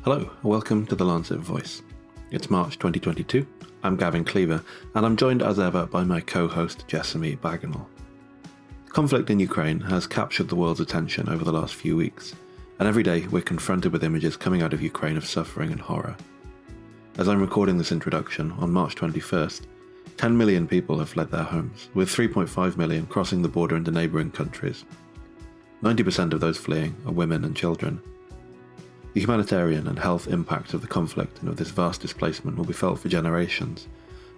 Hello, and welcome to the Lancet Voice. It's March 2022, I'm Gavin Cleaver, and I'm joined as ever by my co-host Jessamy Bagenal. Conflict in Ukraine has captured the world's attention over the last few weeks, and every day we're confronted with images coming out of Ukraine of suffering and horror. As I'm recording this introduction, on March 21st, 10 million people have fled their homes, with 3.5 million crossing the border into neighbouring countries. 90% of those fleeing are women and children. The humanitarian and health impact of the conflict and of this vast displacement will be felt for generations,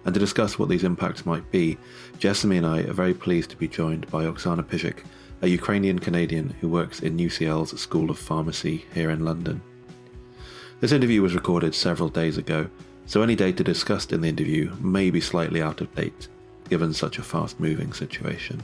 and to discuss what these impacts might be, Jessamy and I are very pleased to be joined by Oksana Pyzik, a Ukrainian Canadian who works in UCL's School of Pharmacy here in London. This interview was recorded several days ago, so any data discussed in the interview may be slightly out of date, given such a fast-moving situation.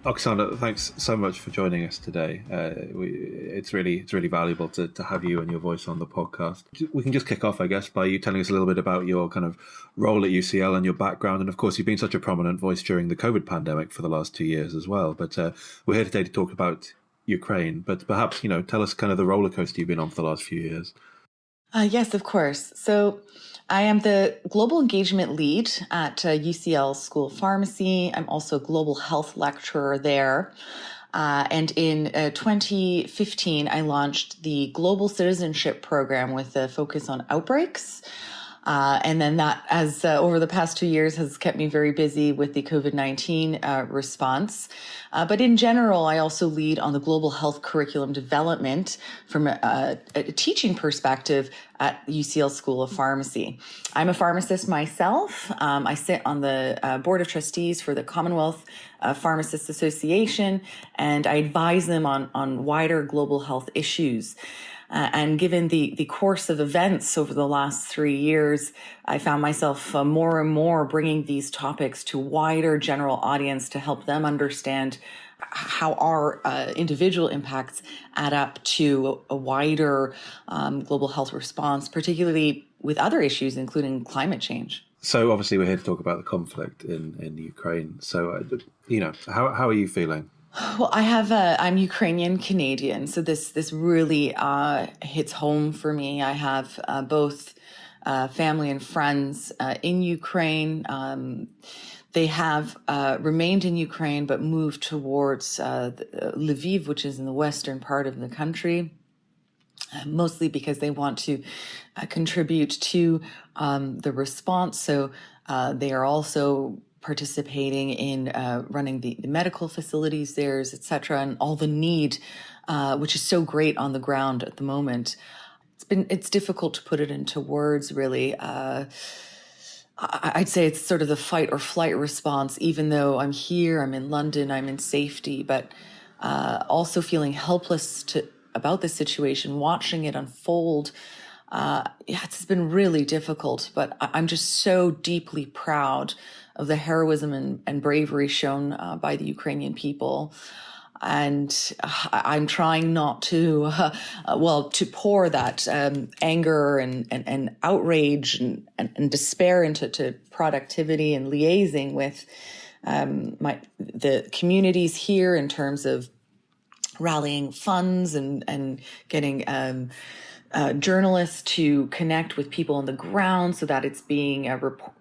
Oksana, thanks so much for joining us today. It's really valuable to have you and your voice on the podcast. We can just kick off, I guess, by you telling us a little bit about your kind of role at UCL and your background. And of course, you've been such a prominent voice during the COVID pandemic for the last 2 years as well. But we're here today to talk about Ukraine. But perhaps, tell us kind of the roller coaster you've been on for the last few years. Yes, of course. So I am the global engagement lead at UCL School of Pharmacy. I'm also a global health lecturer there. And in 2015, I launched the Global Citizenship Program with a focus on outbreaks. And then that, as over the past 2 years, has kept me very busy with the COVID-19 response. But in general, I also lead on the global health curriculum development from a teaching perspective at UCL School of Pharmacy. I'm a pharmacist myself. I sit on the board of trustees for the Commonwealth Pharmacists Association, and I advise them on wider global health issues. And given the course of events over the last 3 years, I found myself more and more bringing these topics to wider general audience to help them understand how our individual impacts add up to a wider global health response, particularly with other issues, including climate change. So obviously we're here to talk about the conflict in Ukraine. So, how are you feeling? Well, I'm Ukrainian Canadian, so this really hits home for me. I have both family and friends in Ukraine. They have remained in Ukraine, but moved towards Lviv, which is in the western part of the country, mostly because they want to contribute to the response. So they are also participating in running the medical facilities there, et cetera, and all the need, which is so great on the ground at the moment. It's difficult to put it into words, really. I'd say it's sort of the fight or flight response, even though I'm here, I'm in London, I'm in safety, but also feeling helpless about the situation, watching it unfold. It's been really difficult, but I'm just so deeply proud of the heroism and bravery shown by the Ukrainian people. And I'm trying not to pour that anger and outrage and despair into productivity and liaising with the communities here in terms of rallying funds and getting journalists to connect with people on the ground so that it's being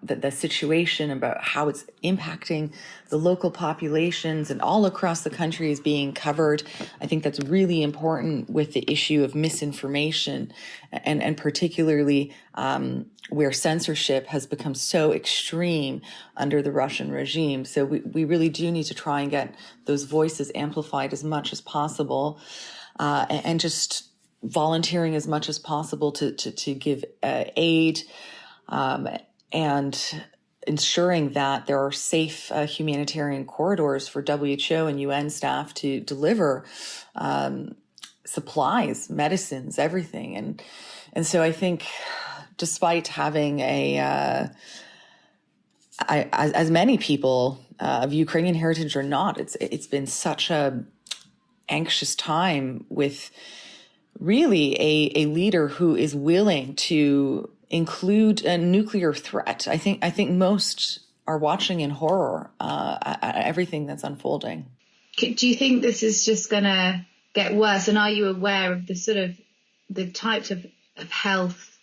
the situation about how it's impacting the local populations and all across the country is being covered. I think that's really important with the issue of misinformation and particularly where censorship has become so extreme under the Russian regime. So we really do need to try and get those voices amplified as much as possible and just volunteering as much as possible to give aid and ensuring that there are safe humanitarian corridors for WHO and UN staff to deliver supplies, medicines, everything. And so I think despite having as many people of Ukrainian heritage or not, it's been such a anxious time with really a leader who is willing to include a nuclear threat. I think most are watching in horror at everything that's unfolding. Do you think this is just going to get worse? And are you aware of the types of health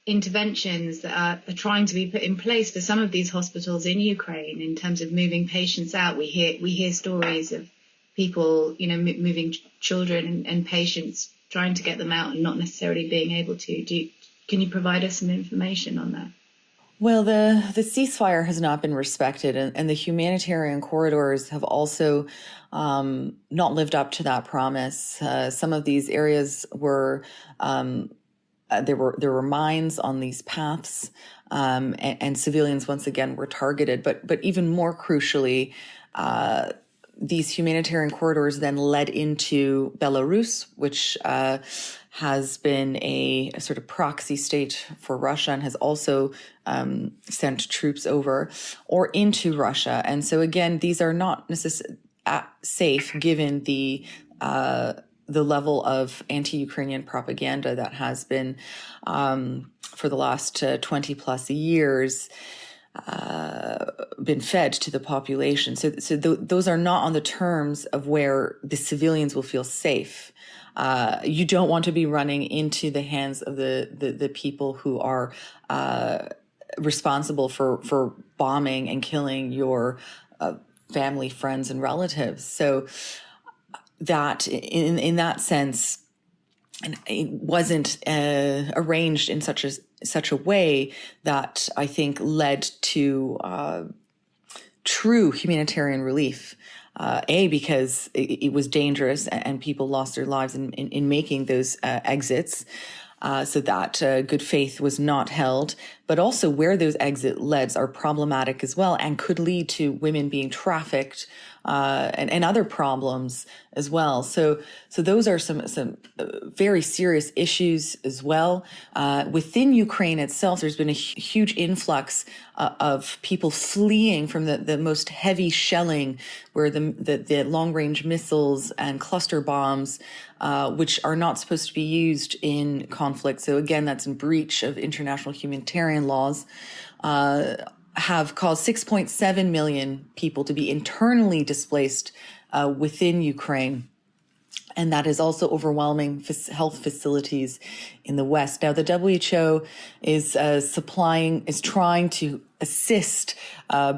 interventions that are trying to be put in place for some of these hospitals in Ukraine in terms of moving patients out? We hear stories of people, moving children and patients, trying to get them out and not necessarily being able to. Can you provide us some information on that? Well, the ceasefire has not been respected, and the humanitarian corridors have also not lived up to that promise. Some of these areas were there were mines on these paths, and civilians once again were targeted. But even more crucially, these humanitarian corridors then led into Belarus, which has been a sort of proxy state for Russia and has also sent troops over or into Russia. And so again, these are not necessarily safe given the level of anti-Ukrainian propaganda that has been for the last 20 plus years been fed to the population. So those are not on the terms of where the civilians will feel safe. You don't want to be running into the hands of the people who are responsible for bombing and killing your family, friends, and relatives. So that, in that sense, and it wasn't arranged in such a way that I think led to true humanitarian relief. Because it was dangerous and people lost their lives in making those exits. So that good faith was not held, but also where those exit leads are problematic as well and could lead to women being trafficked and other problems as well. So those are some very serious issues as well. Within Ukraine itself, there's been a huge influx of people fleeing from the most heavy shelling, where the long-range missiles and cluster bombs, which are not supposed to be used in conflict. So again, that's in breach of international humanitarian laws, have caused 6.7 million people to be internally displaced within Ukraine. And that is also overwhelming health facilities in the West. Now, the WHO is trying to assist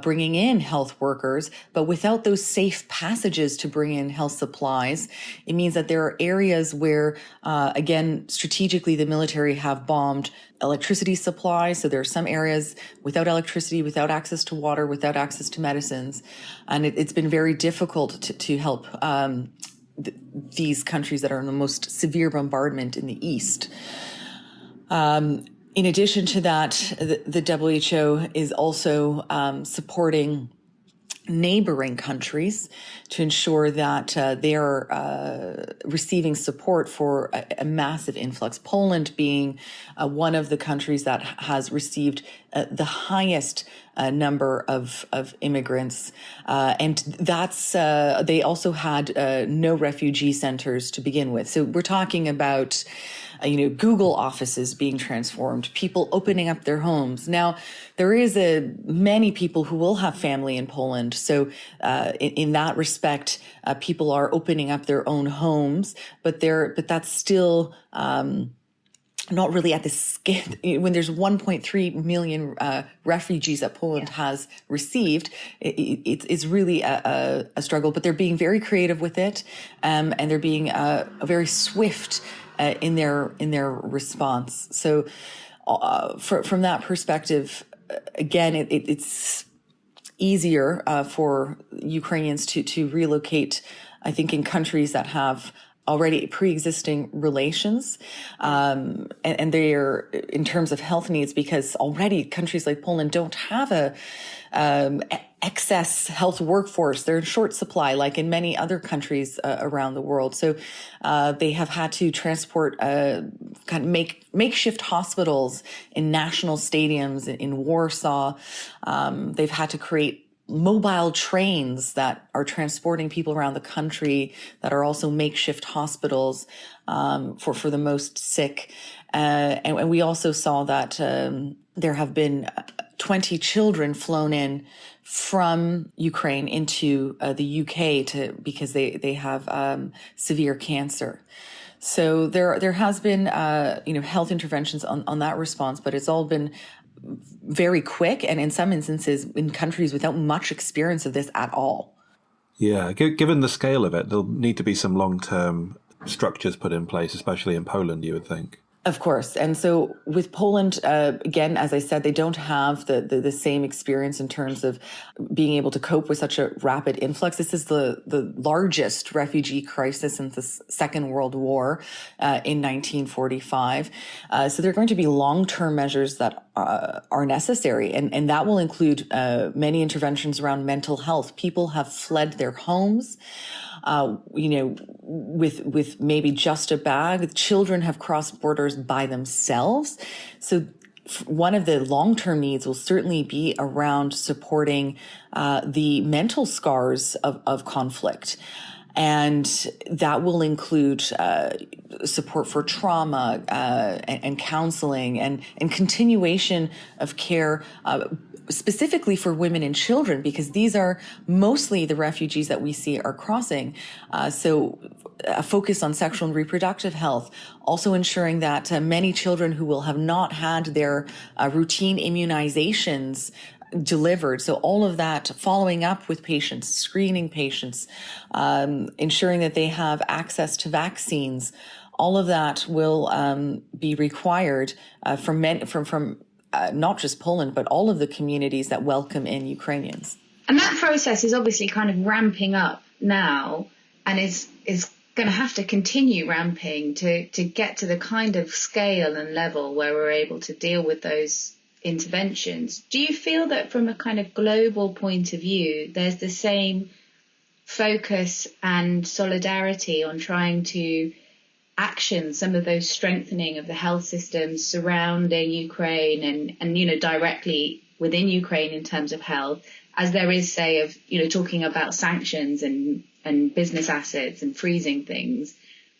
bringing in health workers, but without those safe passages to bring in health supplies, it means that there are areas where, again, strategically the military have bombed electricity supplies. So there are some areas without electricity, without access to water, without access to medicines. And it's been very difficult to help these countries that are in the most severe bombardment in the East. In addition to that, the WHO is also supporting neighboring countries to ensure that they are receiving support for a massive influx. Poland being one of the countries that has received the highest number of immigrants. And that's, they also had no refugee centers to begin with. So we're talking about Google offices being transformed, people opening up their homes. Now, there is many people who will have family in Poland. So in that respect, people are opening up their own homes, but that's still not really at the scale. When there's 1.3 million refugees that Poland has received, it's really a struggle. But they're being very creative with it, and they're being very swift in their response. So from that perspective, again, it's easier for Ukrainians to relocate, I think, in countries that have already pre-existing relations, and they are in terms of health needs, because already countries like Poland don't have a excess health workforce. They're in short supply, like in many other countries around the world. So they have had to transport kind of makeshift hospitals in national stadiums in Warsaw. They've had to create mobile trains that are transporting people around the country that are also makeshift hospitals for the most sick. And we also saw that there have been 20 children flown in from Ukraine into the UK because they have severe cancer. So there has been health interventions on that response, but it's all been very quick, and in some instances in countries without much experience of this at all. Yeah, given the scale of it, there'll need to be some long-term structures put in place, especially in Poland, you would think. Of course. And so with Poland, again, as I said, they don't have the same experience in terms of being able to cope with such a rapid influx. This is the largest refugee crisis since the Second World War in 1945. So there are going to be long-term measures that are necessary. And that will include many interventions around mental health. People have fled their homes. With maybe just a bag. Children have crossed borders by themselves. So one of the long-term needs will certainly be around supporting the mental scars of conflict. And that will include support for trauma and counseling and continuation of care specifically for women and children, because these are mostly the refugees that we see are crossing. So a focus on sexual and reproductive health, also ensuring that many children who will have not had their routine immunizations delivered. So all of that, following up with patients, screening patients, ensuring that they have access to vaccines, all of that will be required from not just Poland, but all of the communities that welcome in Ukrainians. And that process is obviously kind of ramping up now, and is going to have to continue ramping to get to the kind of scale and level where we're able to deal with those interventions. Do you feel that from a kind of global point of view, there's the same focus and solidarity on trying to action some of those strengthening of the health systems surrounding Ukraine and directly within Ukraine in terms of health, as there is, say, of, talking about sanctions and business assets and freezing things?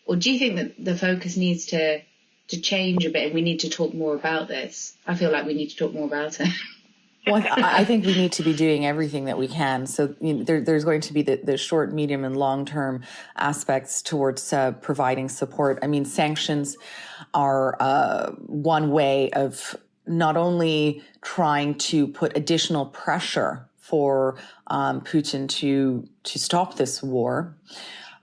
Or do you think that the focus needs to change a bit and we need to talk more about this? I feel like we need to talk more about it. Well, I think we need to be doing everything that we can. So there's going to be the short, medium, and long-term aspects towards providing support. I mean, sanctions are one way of not only trying to put additional pressure for Putin to stop this war,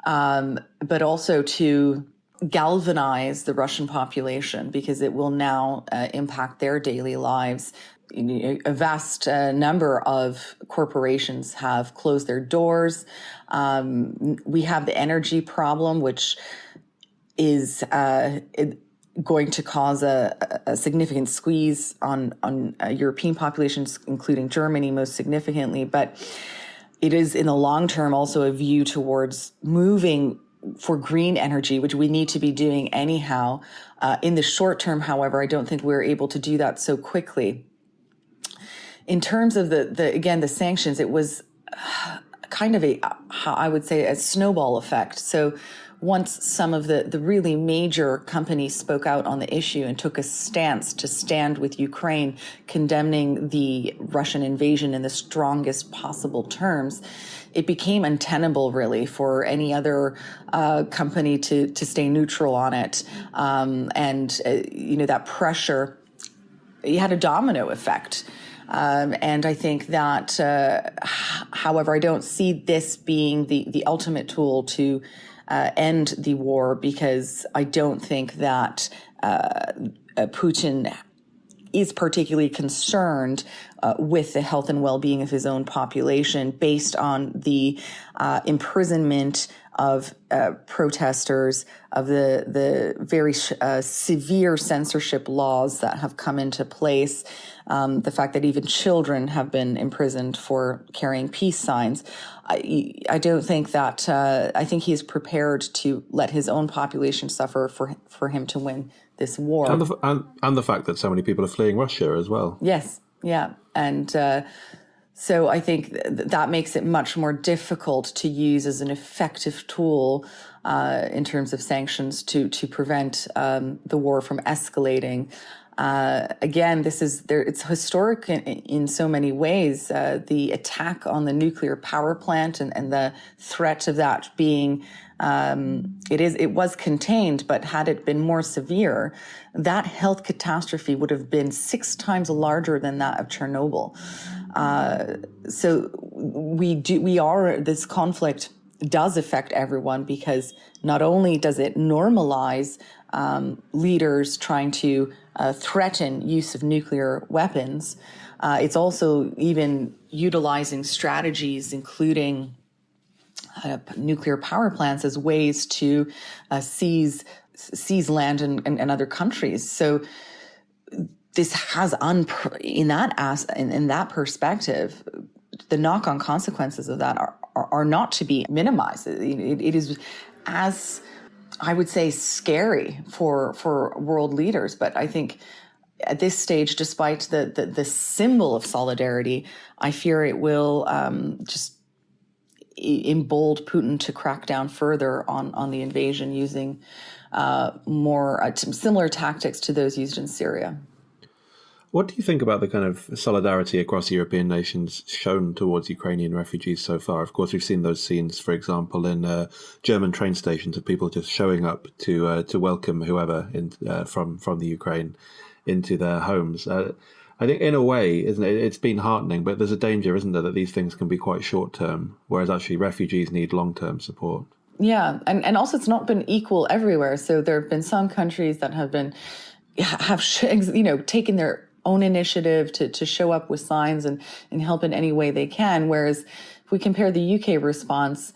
but also to galvanize the Russian population, because it will now impact their daily lives. A vast number of corporations have closed their doors. We have the energy problem, which is going to cause a significant squeeze on European populations, including Germany most significantly. But it is in the long term also a view towards moving for green energy, which we need to be doing anyhow. In the short term, however, I don't think we're able to do that so quickly. In terms of the sanctions, it was kind of I would say a snowball effect. So once some of the really major companies spoke out on the issue and took a stance to stand with Ukraine, condemning the Russian invasion in the strongest possible terms, it became untenable, really, for any other company to stay neutral on it. That pressure, it had a domino effect. And I think that, however, I don't see this being the ultimate tool to end the war, because I don't think that Putin is particularly concerned with the health and well-being of his own population, based on the imprisonment of protesters, of the very severe censorship laws that have come into place, the fact that even children have been imprisoned for carrying peace signs. I don't think that, I think he is prepared to let his own population suffer for him to win this war. And the fact that so many people are fleeing Russia as well. Yes, yeah. And so I think that makes it much more difficult to use as an effective tool in terms of sanctions to prevent the war from escalating. Again, it's historic in so many ways. The attack on the nuclear power plant and the threat of that being, it was contained, but had it been more severe, that health catastrophe would have been 6 times larger than that of Chernobyl. So this conflict does affect everyone, because not only does it normalize leaders trying to threaten use of nuclear weapons, it's also even utilizing strategies, including nuclear power plants, as ways to seize land in other countries. So this has in that perspective, the knock-on consequences of that are not to be minimized. It is, as I would say, scary for world leaders. But I think at this stage, despite the symbol of solidarity, I fear it will just embolden Putin to crack down further on the invasion, using more similar tactics to those used in Syria. What do you think about the kind of solidarity across European nations shown towards Ukrainian refugees so far? Of course, we've seen those scenes, for example, in German train stations, of people just showing up to welcome whoever from the Ukraine into their homes. I think in a way, isn't it? It's been heartening, but there's a danger, isn't there, that these things can be quite short term, whereas actually refugees need long term support. Yeah, and also it's not been equal everywhere. So there have been some countries that have taken their own initiative to show up with signs and help in any way they can. Whereas if we compare the UK response,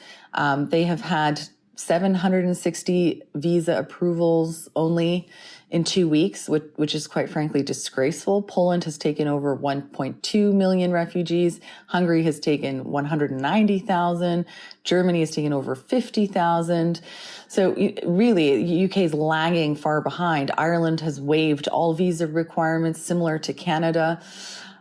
they have had 760 visa approvals only in 2 weeks, which is quite frankly disgraceful. Poland has taken over 1.2 million refugees. Hungary has taken 190,000. Germany has taken over 50,000. So really, UK is lagging far behind. Ireland has waived all visa requirements, similar to Canada.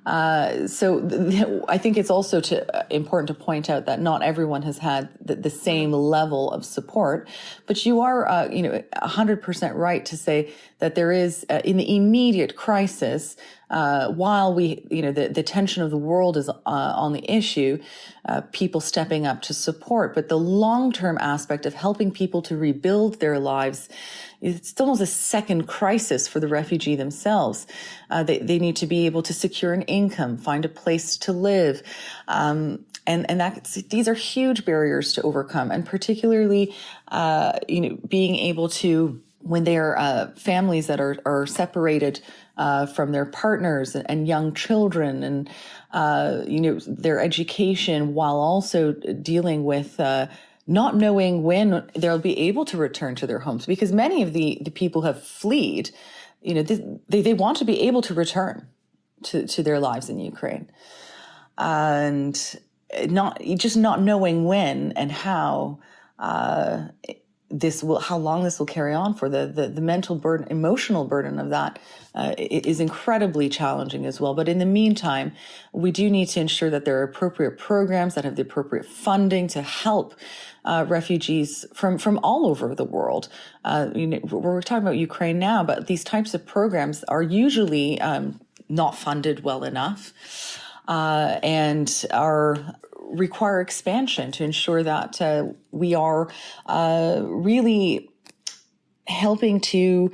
So I think it's also important to point out that not everyone has had the same level of support, but you are, 100% right to say that there is, in the immediate crisis, while the tension of the world is on the issue, people stepping up to support, but the long-term aspect of helping people to rebuild their lives, it's almost a second crisis for the refugee themselves. They need to be able to secure an income, find a place to live. And these are huge barriers to overcome. And particularly, being able to, when they are families that are separated from their partners and young children and, their education, while also dealing with not knowing when they'll be able to return to their homes, because many of the people have fled. They want to be able to return to their lives in Ukraine, and not knowing when and how how long this will carry on for. The mental burden, emotional burden of that is incredibly challenging as well. But in the meantime, we do need to ensure that there are appropriate programs that have the appropriate funding to help refugees from all over the world. We're talking about Ukraine now, but these types of programs are usually not funded well enough, and require expansion to ensure that we are really helping to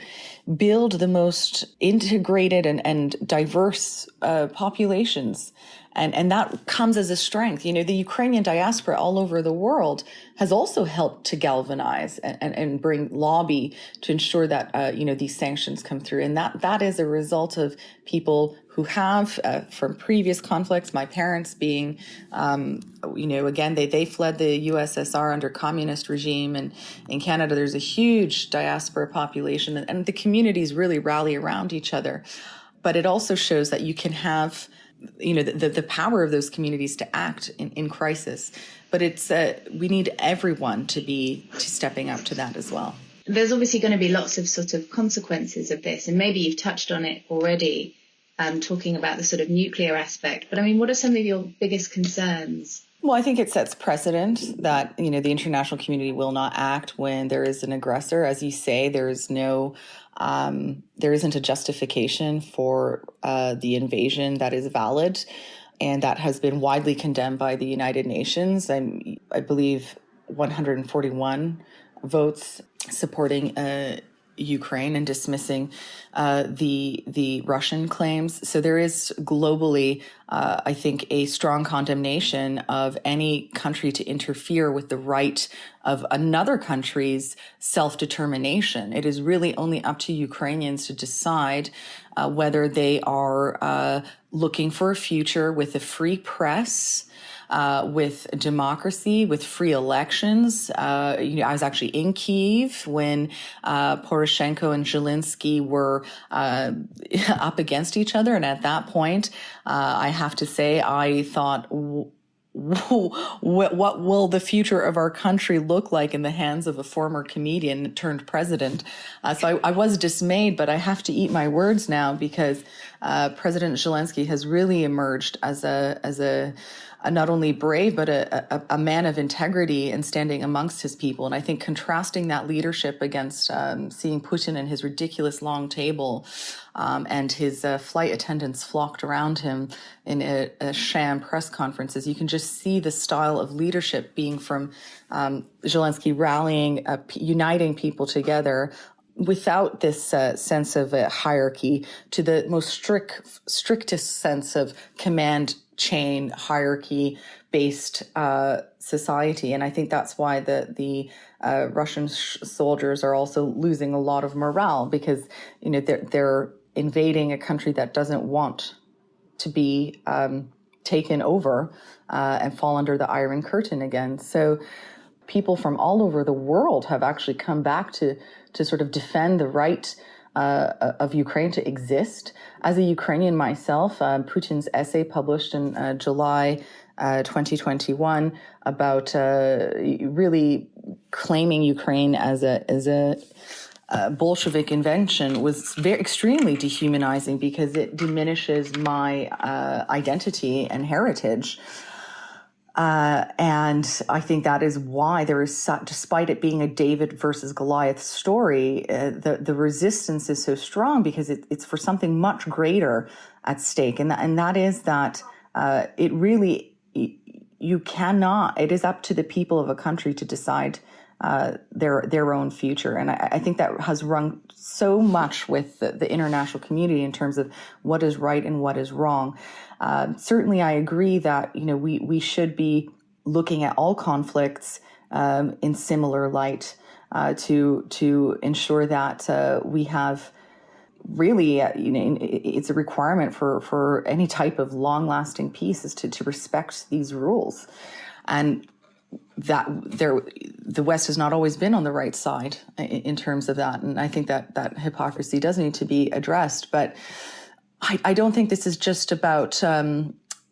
build the most integrated and diverse populations. And that comes as a strength. The Ukrainian diaspora all over the world has also helped to galvanize and bring lobby to ensure that, these sanctions come through. And that is a result of people who have, from previous conflicts, my parents being, again, they fled the USSR under communist regime. And in Canada, there's a huge diaspora population, and the communities really rally around each other. But it also shows that you can have the power of those communities to act in crisis. But it's we need everyone to stepping up to that as well. There's obviously going to be lots of sort of consequences of this, and maybe you've touched on it already, talking about the sort of nuclear aspect. But I mean, what are some of your biggest concerns? Well, I think it sets precedent that, the international community will not act when there is an aggressor. As you say, there isn't a justification for the invasion that is valid, and that has been widely condemned by the United Nations. I believe 141 votes supporting Ukraine and dismissing the Russian claims. So there is globally, I think, a strong condemnation of any country to interfere with the right of another country's self-determination. It is really only up to Ukrainians to decide whether they are looking for a future with a free press, with democracy, with free elections. I was actually in Kyiv when Poroshenko and Zelensky were up against each other. And at that point, I have to say, I thought, what will the future of our country look like in the hands of a former comedian turned president? So I was dismayed, but I have to eat my words now, because President Zelensky has really emerged as a not only brave, but a man of integrity and standing amongst his people. And I think contrasting that leadership against seeing Putin and his ridiculous long table and his flight attendants flocked around him in a sham press conferences, you can just see the style of leadership being from Zelensky rallying, uniting people together without this sense of a hierarchy, to the most strictest sense of command chain hierarchy based society. And I think that's why the Russian soldiers are also losing a lot of morale, because they're invading a country that doesn't want to be taken over and fall under the Iron Curtain again. So people from all over the world have actually come back to sort of defend the right of Ukraine to exist. As a Ukrainian myself, Putin's essay published in July 2021 about really claiming Ukraine as a Bolshevik invention was extremely dehumanizing, because it diminishes my identity and heritage. And I think that is why there is despite it being a David versus Goliath story, the resistance is so strong, because it's for something much greater at stake. And that is that it really, you cannot, it is up to the people of a country to decide their own future. And I think that has rung so much with the international community in terms of what is right and what is wrong. Certainly, I agree that we should be looking at all conflicts in similar light to ensure that we have really, it's a requirement for any type of long-lasting peace is to respect these rules, and that the West has not always been on the right side in terms of that, and I think that hypocrisy does need to be addressed, but. I don't think this is just about,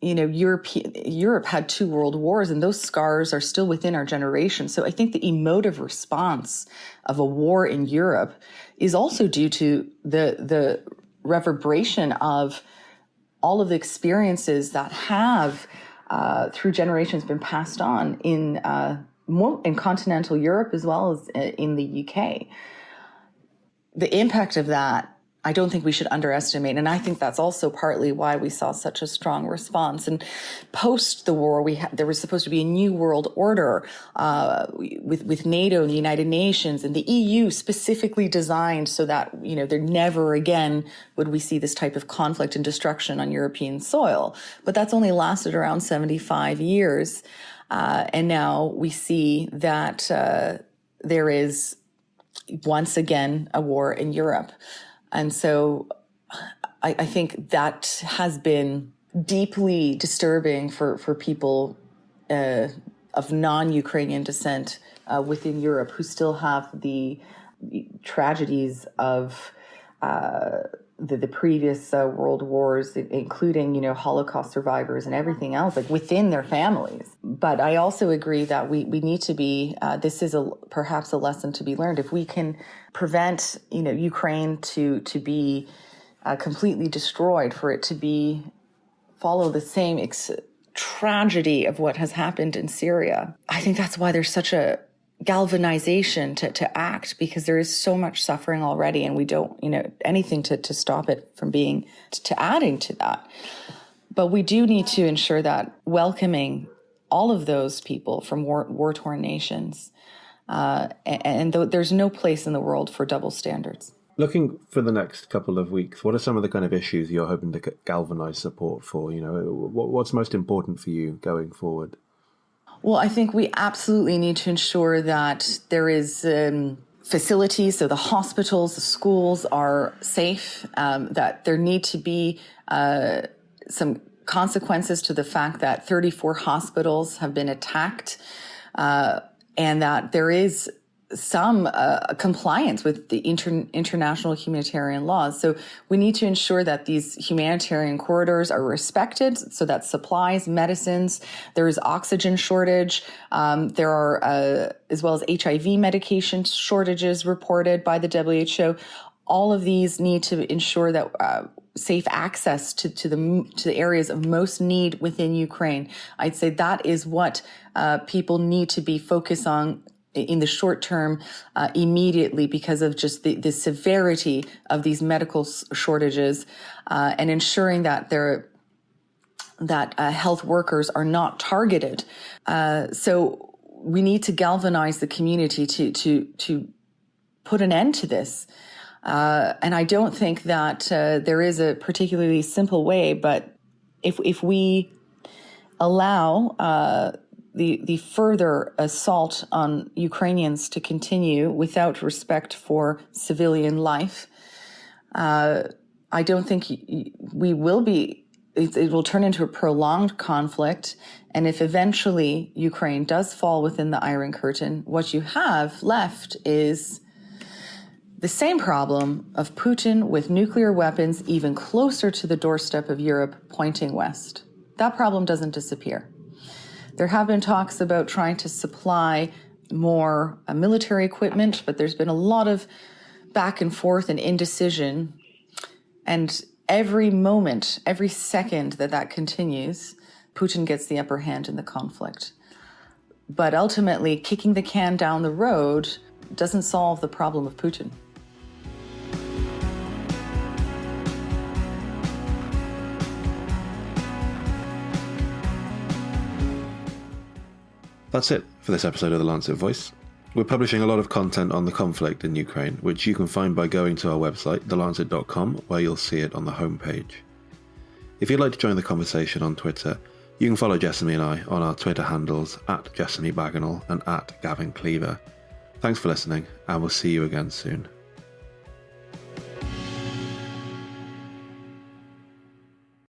Europe had 2 world wars, and those scars are still within our generation. So I think the emotive response of a war in Europe is also due to the reverberation of all of the experiences that have, through generations, been passed on in continental Europe as well as in the UK. The impact of that, I don't think we should underestimate. And I think that's also partly why we saw such a strong response. And post the war, there was supposed to be a new world order with NATO and the United Nations and the EU specifically designed so that, there never again would we see this type of conflict and destruction on European soil. But that's only lasted around 75 years. And now we see that there is once again a war in Europe. And so I think that has been deeply disturbing for people of non-Ukrainian descent within Europe who still have the tragedies of the previous world wars, including, Holocaust survivors and everything else, like within their families. But I also agree that we need to be, this is perhaps a lesson to be learned. If we can prevent, Ukraine to be completely destroyed, for it to follow the same tragedy of what has happened in Syria. I think that's why there's such a galvanization to act, because there is so much suffering already, and we don't, anything to stop it from being, to adding to that. But we do need to ensure that welcoming all of those people from war-torn nations, and there's no place in the world for double standards. Looking for the next couple of weeks, what are some of the kind of issues you're hoping to galvanize support for? What's most important for you going forward? Well, I think we absolutely need to ensure that there is facilities, so the hospitals, the schools are safe, that there need to be some consequences to the fact that 34 hospitals have been attacked, and that there is some compliance with the international humanitarian laws. So we need to ensure that these humanitarian corridors are respected, so that supplies, medicines, there is oxygen shortage, there are, as well as HIV medication shortages reported by the WHO. All of these need to ensure that safe access to the areas of most need within Ukraine. I'd say that is what people need to be focused on in the short term, immediately, because of just the severity of these medical shortages, and ensuring that health workers are not targeted. So we need to galvanize the community to put an end to this. And I don't think that there is a particularly simple way, but if we allow the further assault on Ukrainians to continue without respect for civilian life, I don't think we will be. It will turn into a prolonged conflict. And if eventually Ukraine does fall within the Iron Curtain, what you have left is the same problem of Putin with nuclear weapons even closer to the doorstep of Europe, pointing west. That problem doesn't disappear. There have been talks about trying to supply more military equipment, but there's been a lot of back and forth and indecision. And every moment, every second that continues, Putin gets the upper hand in the conflict. But ultimately, kicking the can down the road doesn't solve the problem of Putin. That's it for this episode of the Lancet Voice. We're publishing a lot of content on the conflict in Ukraine, which you can find by going to our website, thelancet.com, where you'll see it on the homepage. If you'd like to join the conversation on Twitter, you can follow Jessamy and I on our Twitter handles @Jessamy Bagenal and @Gavin Cleaver. Thanks for listening, and we'll see you again soon.